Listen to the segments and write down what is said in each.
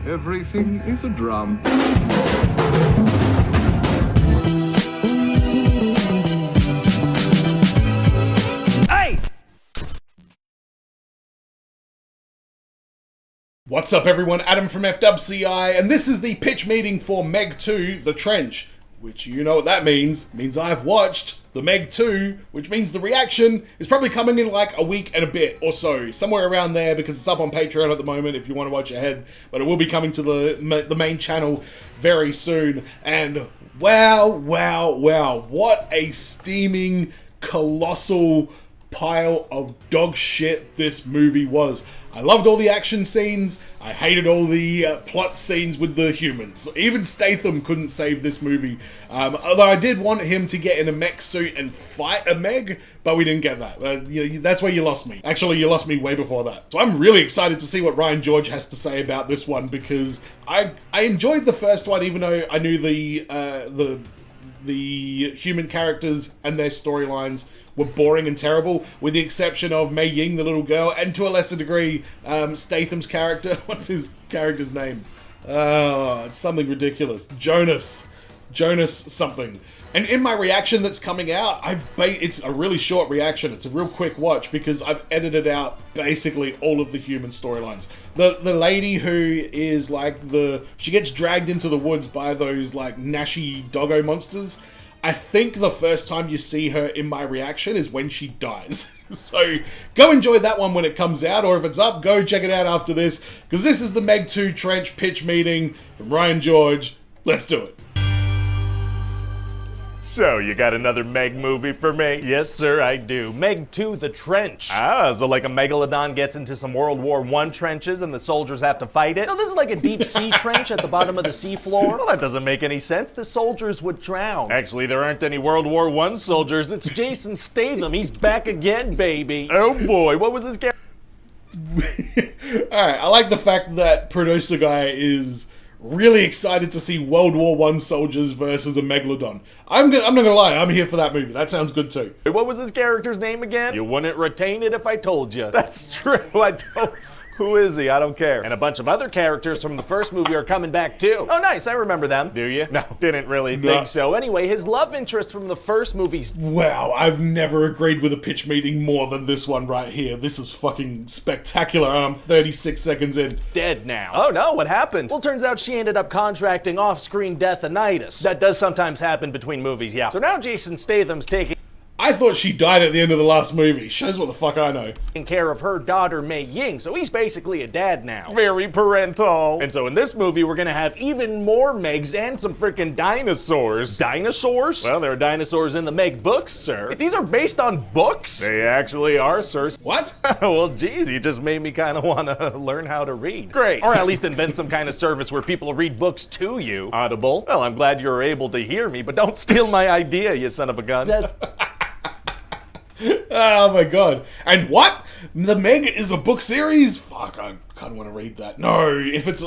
Everything is a drum. Hey! What's up everyone, Adam from FWCI, and this is the pitch meeting for Meg 2, The Trench, which you know what that means. It means I've watched the Meg 2, which means the reaction is probably coming in like a week and a bit or so, somewhere around there, because it's up on Patreon at the moment if you want to watch ahead, but it will be coming to the main channel very soon. And wow, what a steaming, colossal pile of dog shit this movie was. I loved all the action scenes. I hated all the plot scenes with the humans. Even Statham couldn't save this movie. Although I did want him to get in a mech suit and fight a Meg, but we didn't get that. That's where you lost me. Actually, you lost me way before that. So I'm really excited to see what Ryan George has to say about this one, because I enjoyed the first one, even though I knew the human characters and their storylines were boring and terrible, with the exception of Mei Ying, the little girl, and to a lesser degree, Statham's character. What's his character's name? It's something ridiculous. Jonas something. And in my reaction that's coming out, it's a really short reaction. It's a real quick watch because I've edited out basically all of the human storylines. The lady who is like she gets dragged into the woods by those like gnashy doggo monsters. I think the first time you see her in my reaction is when she dies. So go enjoy that one when it comes out, or if it's up, go check it out after this, because this is the Meg 2 Trench pitch meeting from Ryan George. Let's do it. So, you got another Meg movie for me? Yes, sir, I do. Meg 2, The Trench. Ah, so like a megalodon gets into some World War I trenches and the soldiers have to fight it? No, this is like a deep sea trench at the bottom of the seafloor. Well, that doesn't make any sense. The soldiers would drown. Actually, there aren't any World War I soldiers. It's Jason Statham. He's back again, baby. Oh boy, what was his character? Alright, I like the fact that producer guy is really excited to see World War I soldiers versus a megalodon. I'm not gonna lie, I'm here for that movie. That sounds good too. What was his character's name again? You wouldn't retain it if I told you. That's true, I don't. Who is he? I don't care. And a bunch of other characters from the first movie are coming back too. Oh nice, I remember them. Do you? No, didn't really think so. Anyway, his love interest from the first movie's... Wow, I've never agreed with a pitch meeting more than this one right here. This is fucking spectacular, and I'm 36 seconds in. Dead now. Oh no, what happened? Well, turns out she ended up contracting off-screen deathinitis. That does sometimes happen between movies, yeah. So now Jason Statham's taking I thought she died at the end of the last movie. Shows what the fuck I know. Care of her daughter, Mei Ying, so he's basically a dad now. Very parental. And so in this movie, we're gonna have even more Megs and some freaking dinosaurs. Dinosaurs? Well, there are dinosaurs in the Meg books, sir. These are based on books? They actually are, sir. What? Well, geez, you just made me kind of want to learn how to read. Great. Or at least invent some kind of service where people read books to you. Audible. Well, I'm glad you were able to hear me, but don't steal my idea, you son of a gun. Oh my god. And what? The Meg is a book series? Fuck, I kind of want to read that. No, if it's...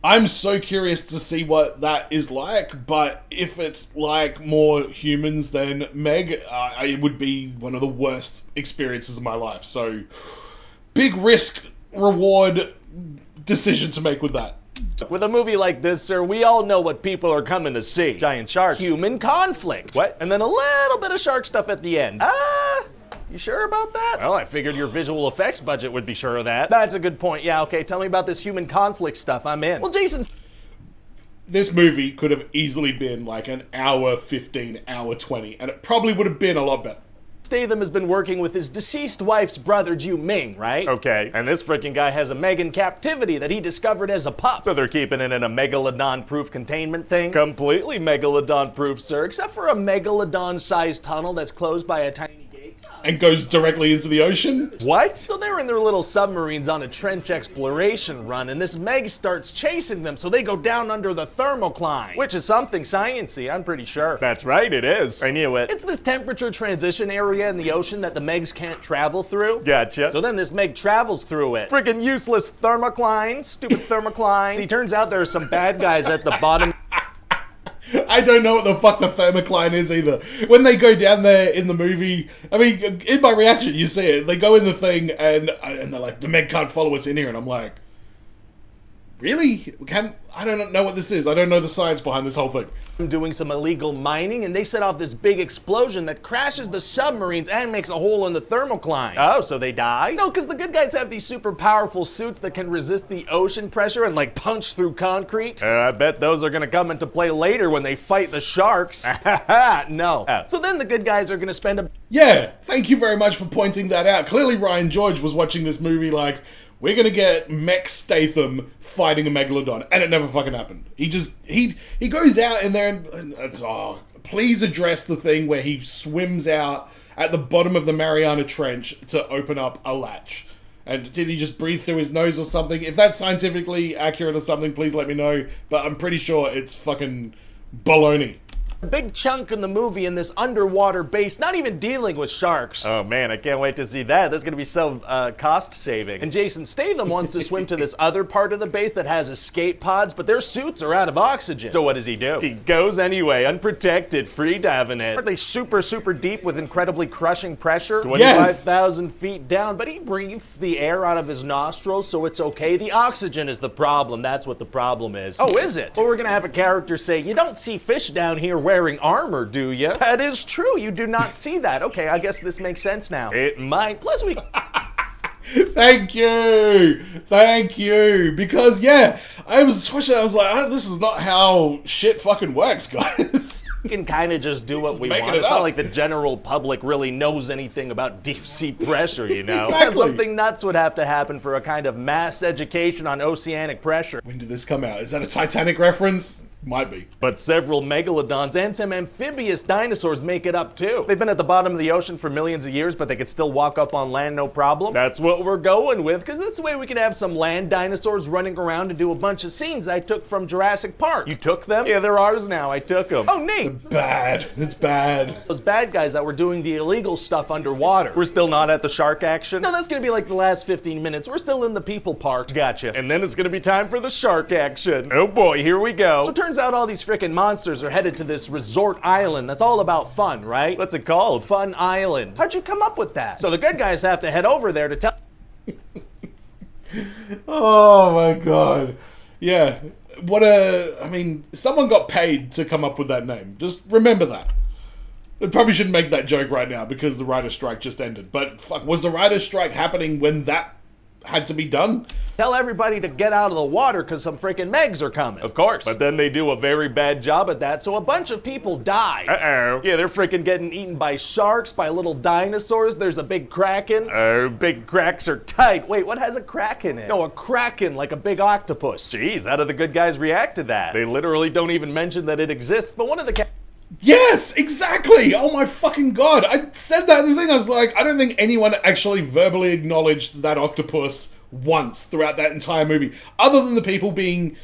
I'm so curious to see what that is like, but if it's like more humans than Meg, it would be one of the worst experiences of my life. So, big risk, reward decision to make with that. With a movie like this, sir, we all know what people are coming to see. Giant sharks. Human conflict. What? And then a little bit of shark stuff at the end. You sure about that? Well, I figured your visual effects budget would be sure of that. That's a good point. Yeah, okay, tell me about this human conflict stuff. I'm in. Well, This movie could have easily been like an hour 15, hour 20, and it probably would have been a lot better. Statham has been working with his deceased wife's brother, Ju Ming, right? Okay, and this freaking guy has a Meg in captivity that he discovered as a pup. So they're keeping it in a megalodon-proof containment thing? Completely megalodon-proof, sir, except for a megalodon-sized tunnel that's closed by a tiny gate. And goes directly into the ocean? What? So they're in their little submarines on a trench exploration run, and this Meg starts chasing them, so they go down under the thermocline. Which is something science-y, I'm pretty sure. That's right, it is. I knew it. It's this temperature transition area in the ocean that the Megs can't travel through. Gotcha. So then this Meg travels through it. Freaking useless thermocline, stupid thermocline. See, turns out there are some bad guys at the bottom. I don't know what the fuck the thermocline is either. When they go down there in the movie, I mean, in my reaction, you see it. They go in the thing and they're like, the Meg can't follow us in here. And I'm like, really? I don't know what this is. I don't know the science behind this whole thing. Doing some illegal mining, and they set off this big explosion that crashes the submarines and makes a hole in the thermocline. Oh, so they die? No, because the good guys have these super powerful suits that can resist the ocean pressure and like punch through concrete. I bet those are gonna come into play later when they fight the sharks. No. So then the good guys are gonna spend a... Yeah, thank you very much for pointing that out. Clearly Ryan George was watching this movie like, we're gonna get Mech Statham fighting a Megalodon, and it never fucking happened. He goes out in there and please address the thing where he swims out at the bottom of the Mariana Trench to open up a latch. And did he just breathe through his nose or something? If that's scientifically accurate or something, please let me know. But I'm pretty sure it's fucking baloney. A big chunk in the movie in this underwater base, not even dealing with sharks. Oh man, I can't wait to see that. That's gonna be so cost saving. And Jason Statham wants to swim to this other part of the base that has escape pods, but their suits are out of oxygen. So what does he do? He goes anyway, unprotected, free diving it. Aren't they super, super deep with incredibly crushing pressure? 25,000 feet down, but he breathes the air out of his nostrils, so it's okay. The oxygen is the problem. That's what the problem is. Oh, is it? Well, we're gonna have a character say, you don't see fish down here wearing armor, do you? That is true, you do not see that. Okay, I guess this makes sense now. It might. Plus we... Thank you, because yeah, I was watching, I was like, this is not how shit fucking works, guys. We can kind of just do what we want. It's not like the general public really knows anything about deep sea pressure, you know? Exactly. Something nuts would have to happen for a kind of mass education on oceanic pressure. When did this come out? Is that a Titanic reference? Might be. But several megalodons and some amphibious dinosaurs make it up too. They've been at the bottom of the ocean for millions of years, but they could still walk up on land no problem. That's what we're going with, because this way we can have some land dinosaurs running around and do a bunch of scenes I took from Jurassic Park. You took them? Yeah, they're ours now. I took them. Oh, neat. Bad. It's bad. Those bad guys that were doing the illegal stuff underwater. We're still not at the shark action? No, that's gonna be like the last 15 minutes. We're still in the people part. Gotcha. And then it's gonna be time for the shark action. Oh boy, here we go. So turns out all these frickin' monsters are headed to this resort island that's all about fun, right? What's it called? Fun Island. How'd you come up with that? So the good guys have to head over there to tell... Oh my god. Yeah. I mean, someone got paid to come up with that name. Just remember that. I probably shouldn't make that joke right now because the writer's strike just ended. But fuck, was the writer's strike happening when that had to be done? Tell everybody to get out of the water because some freaking Megs are coming. Of course. But then they do a very bad job at that, so a bunch of people die. Uh-oh. Yeah, they're freaking getting eaten by sharks, by little dinosaurs. There's a big kraken. Oh, big cracks are tight. Wait, what has a kraken in? No, a kraken, like a big octopus. Jeez, how do the good guys react to that? They literally don't even mention that it exists, but one of the Yes, exactly! Oh my fucking god! I said that in the thing, I was like, I don't think anyone actually verbally acknowledged that octopus once throughout that entire movie, other than the people being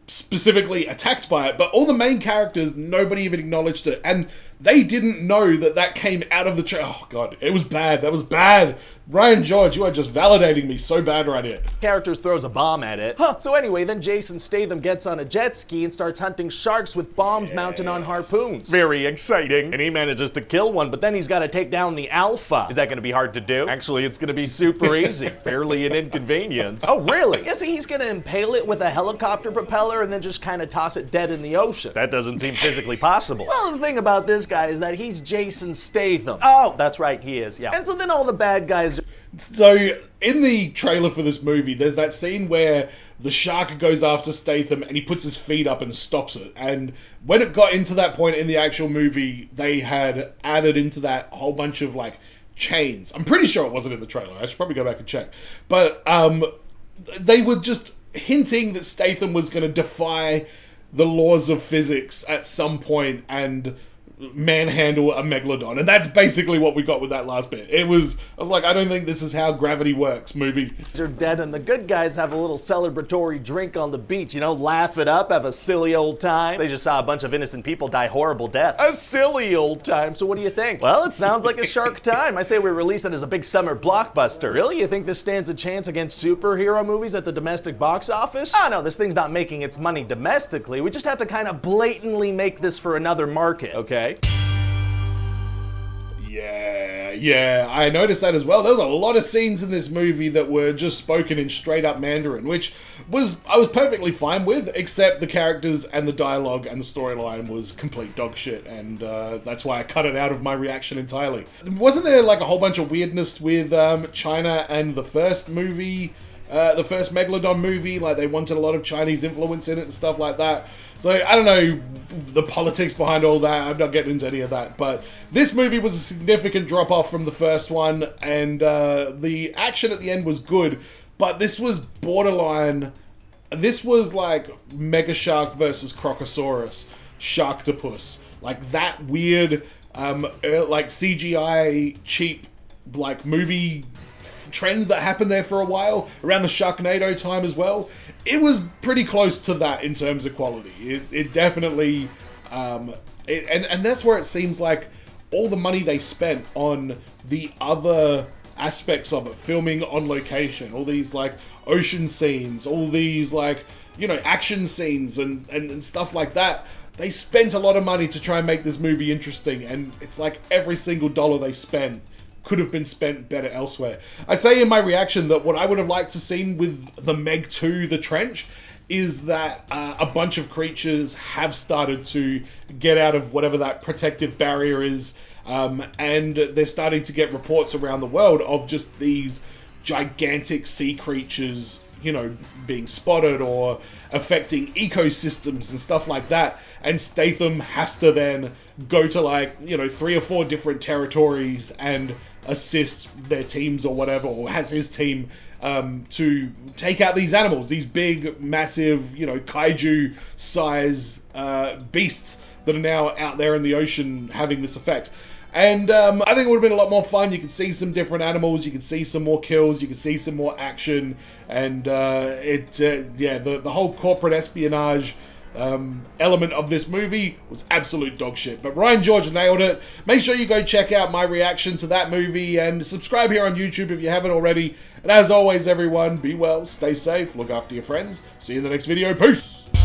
specifically attacked by it, but all the main characters, nobody even acknowledged it, and they didn't know that that came out of the oh god, it was bad, that was bad. Ryan George, you are just validating me so bad right here. Characters throws a bomb at it. So anyway, then Jason Statham gets on a jet ski and starts hunting sharks with bombs mounted on harpoons. Very exciting. And he manages to kill one, but then he's got to take down the alpha. Is that going to be hard to do? Actually, it's going to be super easy. Barely an inconvenience. Oh, really? Yeah, see, he's going to impale it with a helicopter propeller and then just kind of toss it dead in the ocean. That doesn't seem physically possible. Well, the thing about this guy is that he's Jason Statham. Oh, that's right, he is, yeah. And so then all the bad guys... So, in the trailer for this movie, there's that scene where the shark goes after Statham and he puts his feet up and stops it. And when it got into that point in the actual movie, they had added into that a whole bunch of, like, chains. I'm pretty sure it wasn't in the trailer. I should probably go back and check. But, they were just hinting that Statham was going to defy the laws of physics at some point and manhandle a megalodon, and that's basically what we got with that last bit. I was like, I don't think this is how gravity works, movie. They're dead, and the good guys have a little celebratory drink on the beach, you know, laugh it up, have a silly old time. They just saw a bunch of innocent people die horrible deaths. A silly old time, so what do you think? Well, it sounds like a shark time. I say we release it as a big summer blockbuster. Really? You think this stands a chance against superhero movies at the domestic box office? Oh no, this thing's not making its money domestically. We just have to kind of blatantly make this for another market, okay? Yeah, I noticed that as well. There was a lot of scenes in this movie that were just spoken in straight up Mandarin, which I was perfectly fine with, except the characters and the dialogue and the storyline was complete dog shit, and that's why I cut it out of my reaction entirely. Wasn't there like a whole bunch of weirdness with China and the first movie? The first Megalodon movie, like they wanted a lot of Chinese influence in it and stuff like that. So I don't know the politics behind all that. I'm not getting into any of that. But this movie was a significant drop off from the first one, and the action at the end was good. But this was borderline. This was like Mega Shark versus Crocosaurus, Sharktopus, like that weird, like CGI cheap, like movie trend that happened there for a while around the Sharknado time as well. It was pretty close to that in terms of quality. It definitely, and that's where it seems like all the money they spent on the other aspects of it, filming on location, all these like ocean scenes, all these like, you know, action scenes and stuff like that. They spent a lot of money to try and make this movie interesting, and it's like every single dollar they spent could have been spent better elsewhere. I say in my reaction that what I would have liked to see with the Meg 2, The Trench, is that a bunch of creatures have started to get out of whatever that protective barrier is, and they're starting to get reports around the world of just these gigantic sea creatures, you know, being spotted or affecting ecosystems and stuff like that. And Statham has to then go to like, you know, 3 or 4 different territories and assist their teams or whatever, or has his team to take out these animals, these big, massive, you know, kaiju size beasts that are now out there in the ocean having this effect. And I think it would have been a lot more fun. You could see some different animals, you could see some more kills, you could see some more action, and the whole corporate espionage element of this movie was absolute dog shit. But Ryan George nailed it. Make sure you go check out my reaction to that movie and subscribe here on YouTube if you haven't already. And as always, everyone, be well, stay safe, look after your friends. See you in the next video. Peace!